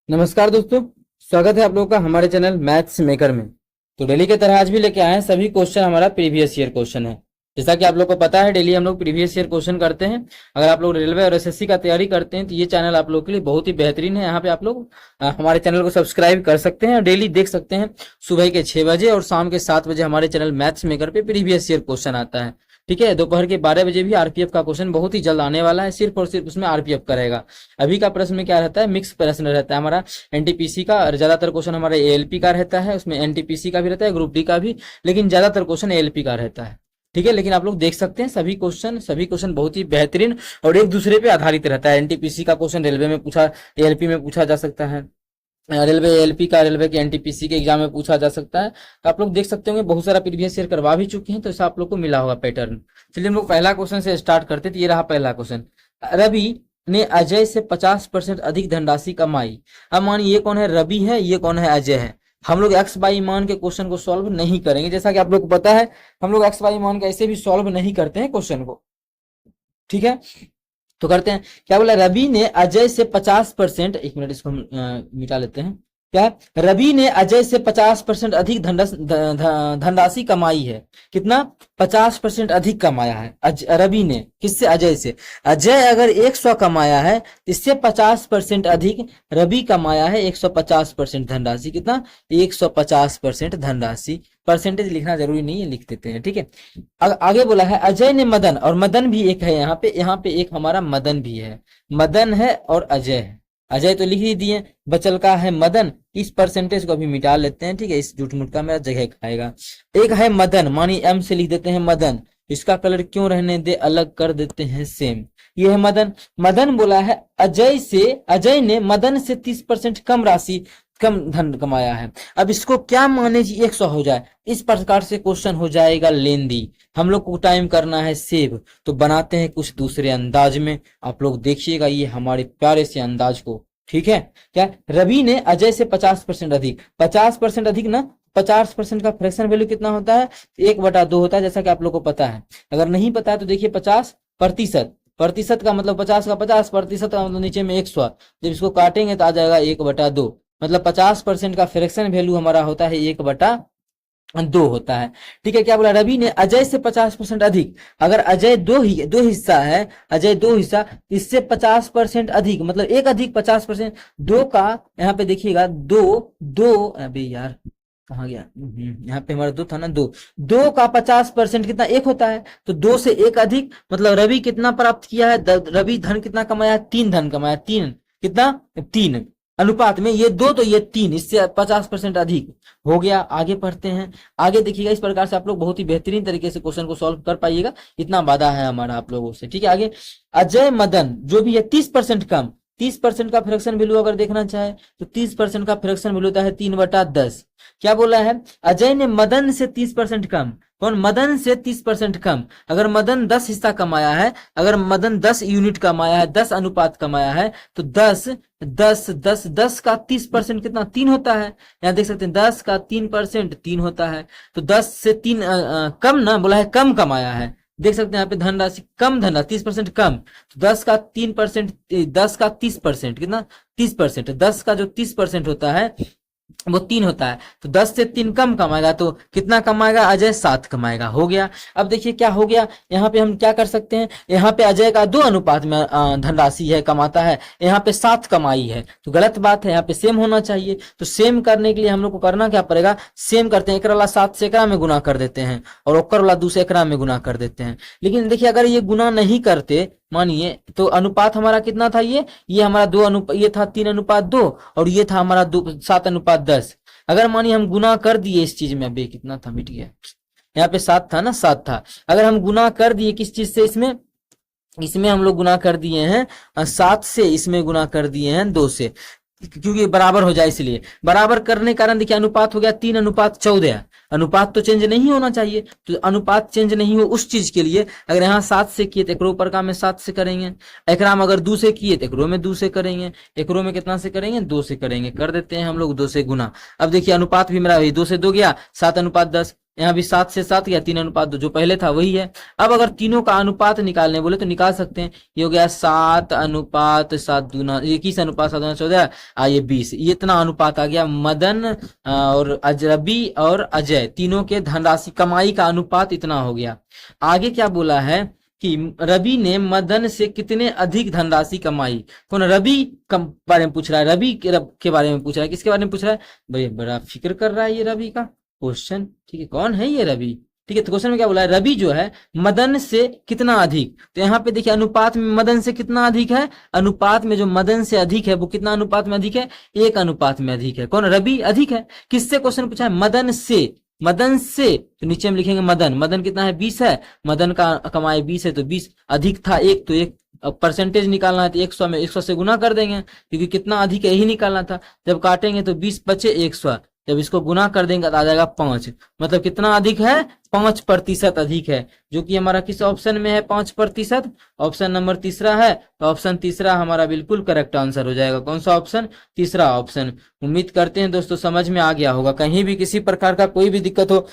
नमस्कार दोस्तों, स्वागत है आप लोगों का हमारे चैनल मैथ्स मेकर में। तो डेली की तरह आज भी लेके आए हैं सभी क्वेश्चन हमारा प्रीवियस ईयर क्वेश्चन है। जैसा कि आप लोग को पता है डेली हम लोग प्रीवियस ईयर क्वेश्चन करते हैं। अगर आप लोग रेलवे और एसएससी का तैयारी करते हैं तो ये चैनल आप लोग के लिए बहुत ही बेहतरीन है। यहाँ पे आप लोग हमारे चैनल को सब्सक्राइब कर सकते हैं और डेली देख सकते हैं। सुबह के 6 बजे और शाम के 7 बजे हमारे चैनल मैथ्स मेकर पे प्रीवियस ईयर क्वेश्चन आता है। ठीक है, दोपहर के 12 बजे भी आरपीएफ का क्वेश्चन बहुत ही जल्द आने वाला है। सिर्फ और सिर्फ उसमें आरपीएफ का रहेगा। अभी का प्रश्न में क्या रहता है, मिक्स प्रश्न रहता है हमारा एनटीपीसी का, और ज्यादातर क्वेश्चन हमारा एएलपी का रहता है। उसमें एनटीपीसी का भी रहता है, ग्रुप डी का भी, लेकिन ज्यादातर क्वेश्चन एएलपी का रहता है। ठीक है, लेकिन आप लोग देख सकते हैं सभी क्वेश्चन बहुत ही बेहतरीन और एक दूसरे पे आधारित रहता है। एनटीपीसी का क्वेश्चन रेलवे में पूछा, एएलपी में पूछा जा सकता है। रेलवे एलपी का रेलवे के एनटीपीसी के एग्जाम में पूछा जा सकता है। तो आप लोग देख सकते होंगे बहुत सारा प्रीवियस ईयर करवा भी चुके हैं, तो ऐसा आप लोग को मिला होगा पैटर्न। चलिए हम लोग पहला क्वेश्चन से स्टार्ट करते थे। ये रहा पहला क्वेश्चन। रवि ने अजय से 50% अधिक धनराशि कमाई। अब मानिए ये कौन है, रवि है, ये कौन है, अजय है। हम लोग एक्स बाई मान के क्वेश्चन को सॉल्व नहीं करेंगे। जैसा कि आप लोग को पता है हम लोग एक्स बाई मान के ऐसे भी सॉल्व नहीं करते हैं क्वेश्चन को। ठीक है, तो करते हैं। क्या बोला, रवि ने अजय से 50%, एक मिनट इसको हम मिटा लेते हैं। क्या है, रवि ने अजय से 50% अधिक धनराशि कमाई है। कितना, 50% अधिक कमाया है रवि ने, किससे, अजय से। अजय अगर 100 कमाया है, इससे 50% अधिक रवि कमाया है 150% धनराशि। कितना, 150% धनराशि। परसेंटेज लिखना जरूरी नहीं है, लिख देते हैं। ठीक है, आगे बोला है अजय ने मदन, और मदन भी एक है यहाँ पे एक हमारा मदन भी है। मदन है और अजय है। अजय तो लिख ही दिए, बचल का है मदन। इस परसेंटेज को अभी मिटा लेते हैं। ठीक है, इस झूठ मूठ का मेरा जगह खाएगा। एक है मदन, मानी एम से लिख देते हैं मदन। इसका कलर क्यों रहने दे, अलग कर देते हैं सेम। ये है मदन। मदन बोला है अजय ने मदन से 30% कम राशि, कम धन कमाया है। अब इसको क्या माने जी 100 हो जाए, इस प्रकार से क्वेश्चन हो जाएगा लेंदी। हम लोग को टाइम करना है सेव, तो बनाते हैं कुछ दूसरे अंदाज में। आप लोग देखिएगा ये हमारे प्यारे से अंदाज को। ठीक है, क्या, रवि ने अजय से 50% अधिक, 50% अधिक ना, 50% का फ्रैक्शन वैल्यू कितना होता है, 1/2 होता है। जैसा कि आप लोग को पता है, अगर नहीं पता है तो देखिए 50%, प्रतिशत का मतलब 50 का 50, प्रतिशत का मतलब नीचे में 100। जब इसको काटेंगे तो आ जाएगा 1/2, मतलब 50% का फ्रैक्शन वैल्यू हमारा होता है 1/2 होता है। ठीक है, क्या बोला, रवि ने अजय से 50% अधिक। अगर अजय दो हिस्सा है, अजय 2 हिस्सा, इससे 50% अधिक, मतलब एक अधिक 50%। 2 का यहाँ पे देखिएगा, दो अबे यार कहाँ गया, यहाँ पे हमारा 2 था ना, 2 का 50% कितना, 1 होता है। तो 2 से 1 अधिक, मतलब रवि कितना प्राप्त किया है, रवि धन कितना कमाया, 3 धन कमाया। 3 कितना, 3 अनुपात में ये 2 तो ये 3, इससे 50% अधिक हो गया। आगे पढ़ते हैं। आगे देखिएगा, इस प्रकार से आप लोग बहुत ही बेहतरीन तरीके से क्वेश्चन को सॉल्व कर पाइएगा। इतना वादा है हमारा आप लोगों से। ठीक है, आगे अजय मदन जो भी है 30% कम, 30% का फ्रैक्शन वैल्यू अगर देखना चाहे तो 30% का फ्रैक्शन वैल्यू होता है 3/10। क्या बोला है, अजय ने मदन से 30% कम। कौन, मदन से 30% कम। अगर मदन 10 हिस्सा कमाया है, अगर मदन 10 यूनिट कमाया है, 10 अनुपात कमाया है, तो 10 का 30% कितना, 3 होता है। यहाँ देख सकते हैं 10 का 3% 3 होता है। तो 10 से 3 कम ना, बोला है कम कमाया है। देख सकते हैं यहाँ पे धनराशि कम, धनराशि 30% कम। तो 10 का 3%, 10 का 30% कितना, 30%। 10 का जो 30% होता है वो 3 होता है। तो 10 से 3 कम कमाएगा तो कितना कमाएगा, अजय 7 कमाएगा। हो गया। अब देखिए क्या हो गया, यहाँ पे हम क्या कर सकते हैं, यहाँ पे अजय का 2 अनुपात में धनराशि है, कमाता है, यहाँ पे 7 कमाई है, तो गलत बात है। यहाँ पे सेम होना चाहिए। तो सेम करने के लिए हम लोग को करना क्या पड़ेगा, सेम करते हैं। एकरा वाला 7 से एकरा में गुना कर देते हैं, और ओकर वाला 2 से एकरा में गुना कर देते हैं। लेकिन देखिए अगर ये गुना नहीं करते, मानिए, तो अनुपात हमारा कितना था, ये हमारा ये था 3/2, और ये था हमारा 7/10। अगर मानिए हम गुना कर दिए इस चीज में, अभी कितना था, मिट गया, यहाँ पे 7 था ना, 7 था। अगर हम गुना कर दिए किस चीज से, इसमें हम लोग गुना कर दिए हैं 7 से, इसमें गुना कर दिए हैं 2 से, क्योंकि बराबर हो जाए, इसलिए बराबर करने के कारण देखिए अनुपात हो गया 3/14। अनुपात तो चेंज नहीं होना चाहिए। तो अनुपात चेंज नहीं हो उस चीज के लिए, अगर यहाँ 7 से किए तो एकरो ऊपर का में 7 से करेंगे, एकरा में अगर 2 से किए तो एकरो में 2 से करेंगे, एकरो में कितना से करेंगे, 2 से करेंगे। कर देते हैं हम लोग 2 से गुना। अब देखिए अनुपात भी मेरा 2 से 2 गया, 7/10। यहाँ भी 7 से 7 या 3:2 जो पहले था वही है। अब अगर तीनों का अनुपात निकालने बोले तो निकाल सकते हैं। ये हो गया 7:7 दूना 21:7 ये 20, ये इतना अनुपात आ गया। मदन और रवि और अजय तीनों के धनराशि कमाई का अनुपात इतना हो गया। आगे क्या बोला है कि रवि ने मदन से कितने अधिक धनराशि कमाई। कौन? रवि बारे में पूछ रहा है, रवि के बारे में पूछ रहा है। किसके बारे में पूछ रहा है? भाई बड़ा फिक्र कर रहा है ये रवि का क्वेश्चन। ठीक है, कौन है ये रवि? ठीक है, तो क्वेश्चन में क्या बोला है? रवि जो है मदन से कितना अधिक। तो यहाँ पे देखिए अनुपात में मदन से कितना अधिक है। अनुपात में जो मदन से अधिक है वो कितना अनुपात में अधिक है? 1 अनुपात में अधिक है। कौन? रवि अधिक है। किससे क्वेश्चन पूछा है? मदन से। मदन से तो नीचे हम लिखेंगे मदन। मदन कितना है? 20 है। मदन का कमाई 20 है तो 20 अधिक था 1, तो 1 परसेंटेज निकालना है तो 100 में 100 से गुना कर देंगे, क्योंकि कितना अधिक है यही निकालना था। जब काटेंगे तो 20 बचे 100, जब इसको गुना कर देंगे तो आ जाएगा 5। मतलब कितना अधिक है? 5% अधिक है, जो कि हमारा किस ऑप्शन में है? 5%। ऑप्शन नंबर तीसरा है, तो ऑप्शन तीसरा हमारा बिल्कुल करेक्ट आंसर हो जाएगा। कौन सा ऑप्शन? तीसरा ऑप्शन। उम्मीद करते हैं दोस्तों समझ में आ गया होगा। कहीं भी किसी प्रकार का कोई भी दिक्कत हो,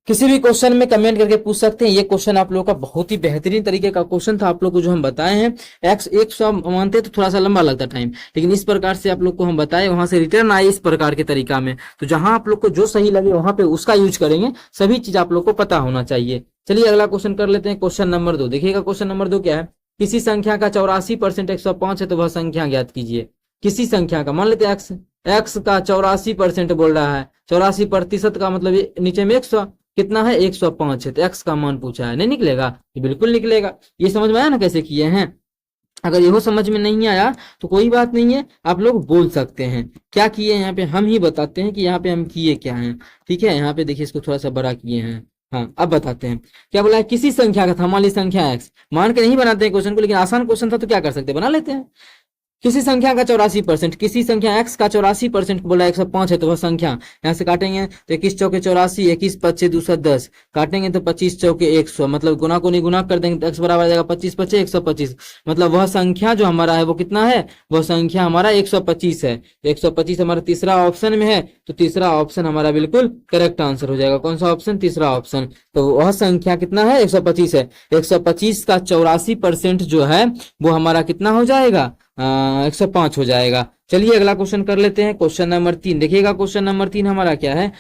किसी भी क्वेश्चन में कमेंट करके पूछ सकते हैं। ये क्वेश्चन आप लोगों का बहुत ही बेहतरीन तरीके का क्वेश्चन था। आप लोग को जो हम बताए हैं एक्स 100 मानते तो थोड़ा सा लंबा लगता टाइम, लेकिन इस प्रकार से आप लोग को हम बताए, वहां से रिटर्न आए इस प्रकार के तरीका में। तो जहां आप लोग को जो सही लगे वहां पे उसका यूज करेंगे। सभी चीज आप लोग को पता होना चाहिए। चलिए अगला क्वेश्चन कर लेते हैं। क्वेश्चन नंबर 2 देखिएगा। क्वेश्चन नंबर 2 क्या है? किसी संख्या का 84% 105 है तो वह संख्या ज्ञात कीजिए। किसी संख्या का, मान लेते हैं एक्स का 84% बोल रहा है। 84% का मतलब नीचे में 100 कितना है? 105 है। तो एक्स का मान पूछा है, नहीं निकलेगा? ये बिल्कुल निकलेगा। ये समझ में आया ना कैसे किए हैं? अगर यह समझ में नहीं आया तो कोई बात नहीं है, आप लोग बोल सकते हैं। क्या किए यहाँ पे हम ही बताते हैं कि यहाँ पे हम किए क्या हैं। ठीक है, यहाँ पे देखिए इसको थोड़ा सा बड़ा किए हैं। हाँ, अब बताते हैं क्या बोला है। किसी संख्या का था, मान ली संख्या एक्स, मान के नहीं बनाते हैं क्वेश्चन को, लेकिन आसान क्वेश्चन था तो क्या कर सकते हैं, बना लेते हैं। किसी संख्या का 84%, किसी संख्या x का 84% बोला 105 है तो वह संख्या, यहाँ से काटेंगे तो 21 चौके 84, 21 पच्चे 210, काटेंगे तो 25 चौके 100, मतलब गुना को नहीं गुना कर देंगे तो x बराबर आ जाएगा 25 पच्चे 125। मतलब वह संख्या जो हमारा है वो कितना है? वह संख्या हमारा 125 है। 125 हमारा तीसरा ऑप्शन में है, तो तीसरा ऑप्शन हमारा बिल्कुल करेक्ट आंसर हो जाएगा। कौन सा ऑप्शन? तीसरा ऑप्शन। तो वह संख्या कितना है? 125 है। 125 का 84% जो है वो हमारा कितना हो जाएगा? 105 हो जाएगा। चलिए अगला क्वेश्चन कर लेते हैं। क्वेश्चन नंबर 3 देखिएगा। क्वेश्चन नंबर 3 हमारा क्या है?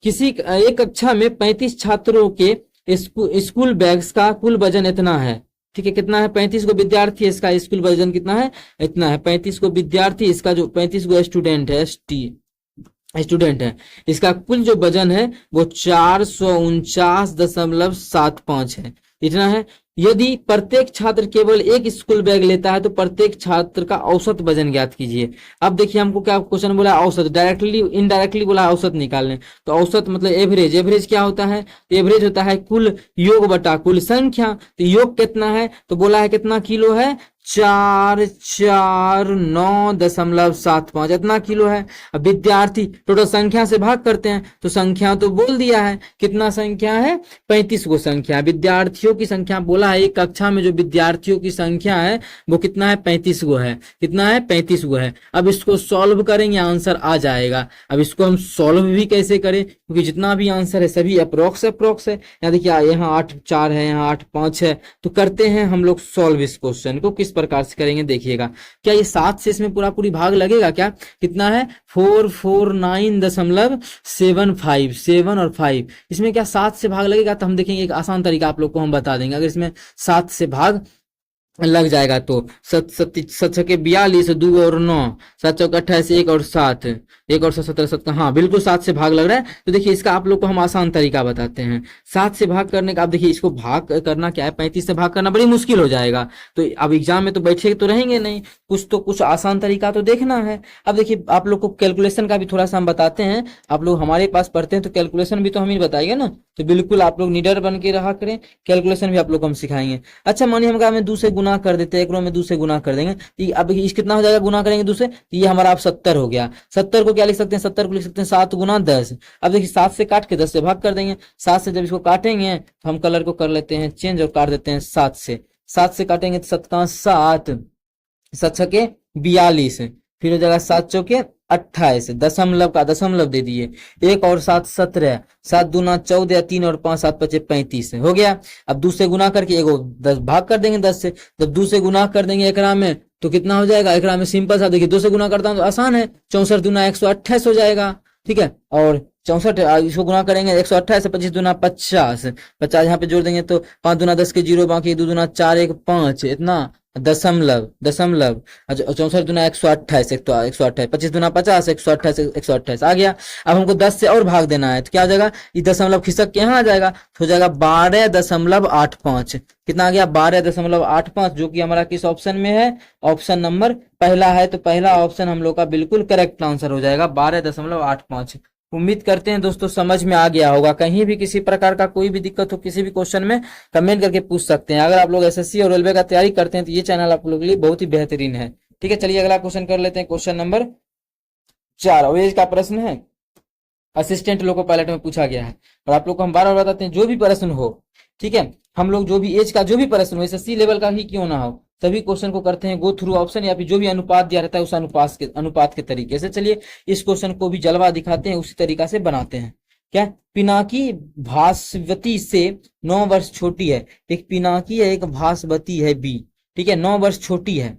किसी एक कक्षा में 35 छात्रों के स्कूल बैग्स का कुल वजन इतना है। ठीक है, कितना है? 35 को विद्यार्थी, इसका स्कूल वजन कितना है? इतना है। 35 को विद्यार्थी, इसका जो 35 को स्टूडेंट है, स्टूडेंट है, इसका कुल जो वजन है वो 449.75 है। इतना है। यदि प्रत्येक छात्र केवल एक स्कूल बैग लेता है तो प्रत्येक छात्र का औसत वजन ज्ञात कीजिए। अब देखिए हमको क्या क्वेश्चन बोला है? औसत। डायरेक्टली इनडायरेक्टली बोला है औसत निकालने, तो औसत मतलब एवरेज। एवरेज क्या होता है? एवरेज होता है कुल योग बटा कुल संख्या। तो योग कितना है? तो बोला है कितना किलो है? 449.75 इतना किलो है। अब विद्यार्थी टोटल संख्या से भाग करते हैं तो संख्या तो बोल दिया है, कितना संख्या है? 35 को संख्या। विद्यार्थियों की संख्या बोला है, एक कक्षा में जो विद्यार्थियों की संख्या है वो कितना है? 35 गो है। कितना है? 35 गो है। अब इसको सॉल्व करेंगे, आंसर आ जाएगा। अब इसको हम सॉल्व भी कैसे करें, क्योंकि जितना भी आंसर है सभी अप्रोक्स है। यहाँ देखिए यहाँ 8 4 है, यहाँ 8 5 है। तो करते हैं हम लोग सॉल्व इस क्वेश्चन को। किस प्रकार से करेंगे देखिएगा। क्या ये 7 से इसमें पूरा पूरी भाग लगेगा क्या? कितना है? 449.75 7 और 5, इसमें क्या 7 से भाग लगेगा? तो हम देखेंगे एक आसान तरीका आप लोग को हम बता देंगे। अगर इसमें 7 से भाग लग जाएगा तो 7 7 42, 2 और 9, 7 चौक 28, 1 और 7, 1 और 7 17 7। हाँ बिल्कुल 7 से भाग लग रहा है। तो देखिए इसका आप लोग को हम आसान तरीका बताते हैं। 7 से भाग करने का, आप देखिए इसको भाग करना क्या है? 35 से भाग करना बड़ी मुश्किल हो जाएगा। तो अब एग्जाम में तो बैठे तो रहेंगे नहीं, कुछ आसान तरीका तो देखना है। अब देखिए आप लोग को कैलकुलेशन का भी थोड़ा सा हम बताते हैं। आप लोग हमारे पास पढ़ते हैं तो कैलकुलेशन भी तो हम ही बताएंगे ना, तो बिल्कुल आप लोग निडर बन के रहा करें। कैलकुलेशन भी आप लोग हम सिखाएंगे। अच्छा मानिए हम 2 से गुना कर देते हैं, एक रो में 2 से गुना कर देंगे। अब इस कितना हो जाएगा? गुना करेंगे 2 से, ये हमारा आप 70 हो गया। 70 को क्या लिख सकते हैं? 70 को लिख सकते हैं 7 गुना 10। अब देखिए 7 से काट के 10 से भाग कर देंगे। 7 से जब इसको काटेंगे तो हम कलर को कर लेते हैं चेंज और काट देते हैं 7 से। 7 से काटेंगे तो 7 का 7, 7 छके 42, फिर हो जाएगा 7 चौके 28, दशमलव का दशमलव दे दिए, 1 और 7 17, 7 दूना 14, 3 और 5 7 5 35 हो गया। अब 2 से गुना करके एगो 10 भाग कर देंगे 10 से, जब 2 से गुना कर देंगे एकरा में तो कितना हो जाएगा, एकरा में सिंपल सा देखिए 2 से गुना करता हूं तो आसान है, 64 दूना 128 हो जाएगा, ठीक है। और 64 इसको गुना करेंगे 128 से, 25 दूना 50, 50 यहाँ पे जोड़ देंगे तो 5 दूना 10 के 0, बाकी 2 दूना 4 1 5, इतना दशमलव दशमलव, 64 दूना 128, 128, 25 दूना 50, 128 128 आ गया। अब हमको 10 से और भाग देना है तो क्या हो जाएगा, ये दशमलव खिसक के यहाँ आ जाएगा तो हो जाएगा 12.85, कितना आ गया 12.85, जो कि हमारा किस ऑप्शन में है, ऑप्शन नंबर पहला है। तो पहला ऑप्शन हम लोग का बिल्कुल करेक्ट आंसर हो जाएगा 12.85। उम्मीद करते हैं दोस्तों समझ में आ गया होगा। कहीं भी किसी प्रकार का कोई भी दिक्कत हो किसी भी क्वेश्चन में कमेंट करके पूछ सकते हैं। अगर आप लोग एसएससी और रेलवे का तैयारी करते हैं तो ये चैनल आप लोगों के लिए बहुत ही बेहतरीन है, ठीक है। चलिए अगला क्वेश्चन कर लेते हैं, क्वेश्चन नंबर 4 और एज का प्रश्न है, असिस्टेंट लोग को पायलट में पूछा गया है। और आप लोग को हम बार बार बताते हैं जो भी प्रश्न हो, ठीक है, हम लोग जो भी एज का जो भी प्रश्न हो, एसएससी लेवल का ही क्यों ना हो, सभी क्वेश्चन को करते हैं गो थ्रू ऑप्शन या फिर जो भी अनुपात दिया रहता है उस अनुपात के तरीके से। चलिए इस क्वेश्चन को भी जलवा दिखाते हैं, उसी तरीका से बनाते हैं। क्या, पिनाकी भास्वती से 9 वर्ष छोटी है। एक पिनाकी है, एक भास्वती है बी, ठीक है, 9 वर्ष छोटी है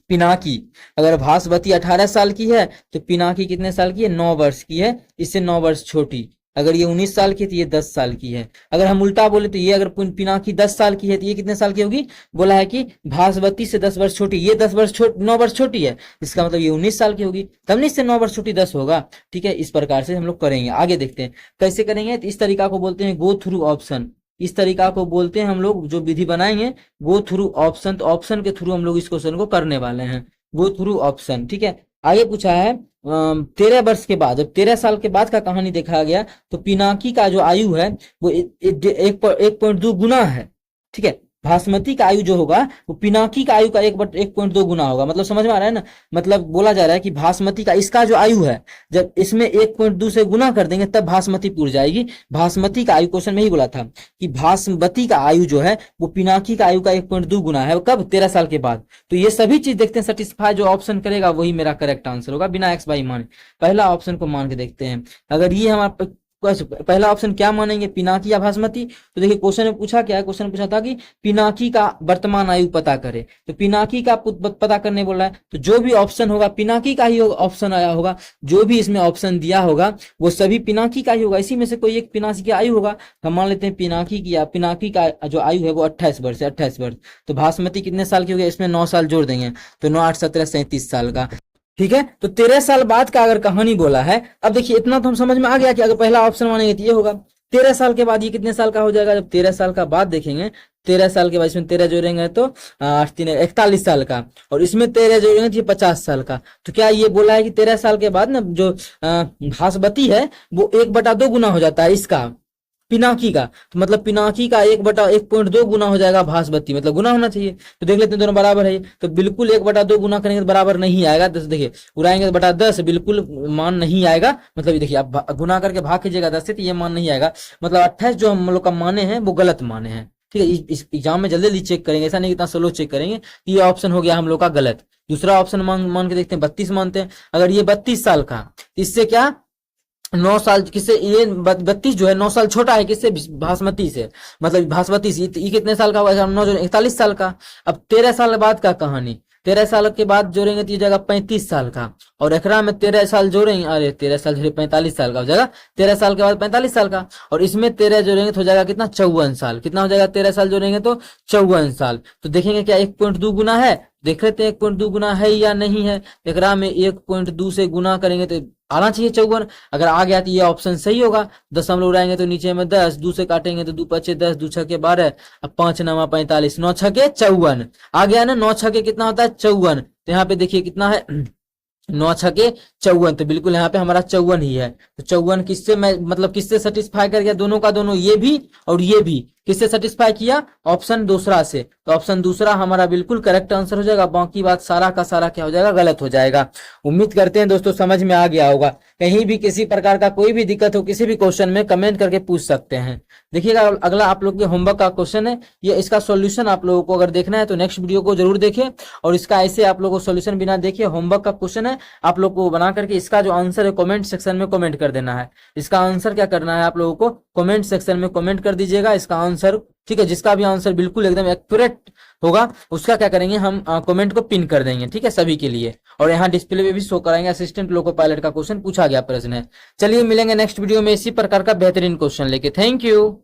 पिनाकी। अगर भास्वती 18 साल की है तो पिनाकी कितने साल की है, 9 वर्ष की है, इससे 9 वर्ष छोटी। अगर ये 19 साल की है तो ये 10 साल की है। अगर हम उल्टा बोले तो ये अगर पिनाकी 10 साल की है तो ये कितने साल की होगी, बोला है कि भास्वती से 10 वर्ष छोटी, ये 9 वर्ष छोटी है, इसका मतलब ये 19 साल की होगी, तब नहीं से 9 वर्ष छोटी 10 होगा, ठीक है। इस प्रकार से हम लोग करेंगे। आगे देखते हैं कैसे करेंगे, तो इस तरीका को बोलते हैं गो थ्रू ऑप्शन। इस तरीका को बोलते हैं हम लोग, जो विधि बनाएंगे गो थ्रू ऑप्शन, तो ऑप्शन के थ्रू हम लोग इस क्वेश्चन को करने वाले हैं, गो थ्रू ऑप्शन, ठीक है। आगे पूछा है 13 वर्ष के बाद, जब 13 साल के बाद का कहानी देखा गया तो पिनाकी का जो आयु है वो 1.2 गुना है, ठीक है। भास्मती का आयु जो होगा वो पिनाकी का आयु का 1.2 गुना होगा। मतलब समझ में आ रहा है ना, मतलब बोला जा रहा है कि भास्मती का इसका जो आयु है जब इसमें 1.2 से गुना कर देंगे तब भास्मती पूर जाएगी। भास्मती का आयु क्वेश्चन में ही बोला था कि भास्मती का आयु जो है वो पिनाकी का आयु का 1.2 गुना है। कब, 13 साल के बाद। तो ये सभी चीज देखते हैं, सेटिस्फाई जो ऑप्शन करेगा वही मेरा करेक्ट आंसर होगा, बिना एक्स वाई माने। पहला ऑप्शन को मान के देखते हैं। अगर ये हमारा पहला ऑप्शन क्या मानेंगे, पिनाकी या भास्मती, तो देखिए क्वेश्चन में पूछा क्या है, क्वेश्चन में पूछा था कि पिनाकी का वर्तमान आयु पता करे, तो पिनाकी का पता करने बोल रहा है, तो जो भी ऑप्शन होगा पिनाकी का ही ऑप्शन आया होगा, जो भी इसमें ऑप्शन दिया होगा वो सभी पिनाकी का ही होगा। इसी में से कोई एक पिनाकी का आयु होगा, हम मान लेते हैं पिनाकी की, या पिनाकी का जो आयु है वो 28 वर्ष है, 28 वर्ष। तो भास्मती कितने साल की हो गया, इसमें 9 साल जोड़ देंगे तो 9 8 17 37 साल का, ठीक है। तो 13 साल बाद का अगर कहानी बोला है, अब देखिए इतना तो हम समझ में आ गया कि अगर पहला ऑप्शन मानेंगे तो ये होगा। 13 साल के बाद ये कितने साल का हो जाएगा, जब 13 साल का बाद देखेंगे, 13 साल के बाद इसमें 13 जोड़ेंगे तो 41 साल का, और इसमें 13 जोड़ेंगे तो ये 50 साल का। तो क्या ये बोला है कि 13 साल के बाद ना जो भास्वती है वो 1/2 गुना हो जाता है इसका, पिनाकी का। तो मतलब पिनाकी का 1/1.2 गुना हो जाएगा भास्वती, मतलब गुना होना चाहिए। तो देख लेते हैं दोनों बराबर है, तो बिल्कुल 1/2 गुना करेंगे तो बराबर नहीं आएगा। 10 देखिए उड़ाएंगे तो बटा 10, बिल्कुल मान नहीं आएगा। मतलब देखिए आप गुना करके भाग कीजिएगा 10 से तो ये मान नहीं आएगा। मतलब 28 जो हम लोग का माने हैं वो गलत माने हैं, ठीक है। इस एग्जाम में जल्दी चेक करेंगे, ऐसा नहीं इतना स्लो चेक करेंगे। ये ऑप्शन हो गया हम लोग का गलत। दूसरा ऑप्शन मान के देखते हैं, 32 मानते हैं। अगर ये 32 साल का, इससे क्या 9 साल, किससे ये 32 जो है 9 साल छोटा है, किससे, भास्मती से, मतलब भास्वती से। ये कितने साल का होगा, 9 41 साल का। अब 13 साल बाद का कहानी, 13 साल के बाद जोड़ेंगे तो ये जाएगा 35 साल का, और एकरा में 13 साल जोड़ेंगे, अरे 13 साल जोड़े 45 साल का हो जाएगा। 13 साल के बाद 45 साल का, और इसमें 13 जोड़ेंगे तो हो जाएगा कितना, 54 साल। कितना हो जाएगा, 13 साल जोड़ेंगे तो 54 साल। तो देखेंगे क्या 1.2 गुना है, देख लेते हैं 1.2 गुना है या नहीं है। एकरा में 1.2 से गुना करेंगे तो आना चाहिए 54। अगर आ गया तो ये ऑप्शन सही होगा। दशमलव उड़ाएंगे तो नीचे में 10, 2 से काटेंगे तो 2 पचे 10, 2 छके 12, अब 5 9 45, 9 छके 54 आ गया ना। 9 छके कितना होता है, 54। तो यहाँ पे देखिए कितना है, 9 छके 54, तो बिल्कुल यहाँ पे हमारा 54 ही है। तो 54 किससे, मैं मतलब किससे सेटिस्फाई कर गया, दोनों का दोनों, ये भी और ये भी। किससे सेटिस्फाई किया? ऑप्शन दूसरा से। तो ऑप्शन दूसरा हमारा बिल्कुल करेक्ट आंसर हो जाएगा, बाकी बात सारा का सारा क्या हो जाएगा? गलत हो जाएगा। उम्मीद करते हैं दोस्तों समझ में आ गया होगा। कहीं भी किसी प्रकार का कोई भी दिक्कत हो किसी भी क्वेश्चन में कमेंट करके पूछ सकते हैं। देखिएगा अगला आप लोग के होमवर्क का क्वेश्चन है, ये इसका सॉल्यूशन आप लोगों को अगर देखना है तो नेक्स्ट वीडियो को जरूर देखें, और इसका ऐसे आप लोगों को सॉल्यूशन बिना देखिए होमवर्क का क्वेश्चन है, आप लोग को बना करके इसका जो आंसर है कमेंट सेक्शन में कमेंट कर देना है। इसका आंसर क्या करना है आप लोगों को? कमेंट सेक्शन में कमेंट कर दीजिएगा इसका आंसर, ठीक है। जिसका भी आंसर बिल्कुल एकदम एक्यूरेट होगा उसका क्या करेंगे हम कमेंट को पिन कर देंगे, ठीक है, सभी के लिए। और यहाँ डिस्प्ले पे भी शो कराएंगे असिस्टेंट लोको पायलट का क्वेश्चन पूछा गया प्रश्न है। चलिए मिलेंगे नेक्स्ट वीडियो में इसी प्रकार का बेहतरीन क्वेश्चन लेके। Thank you.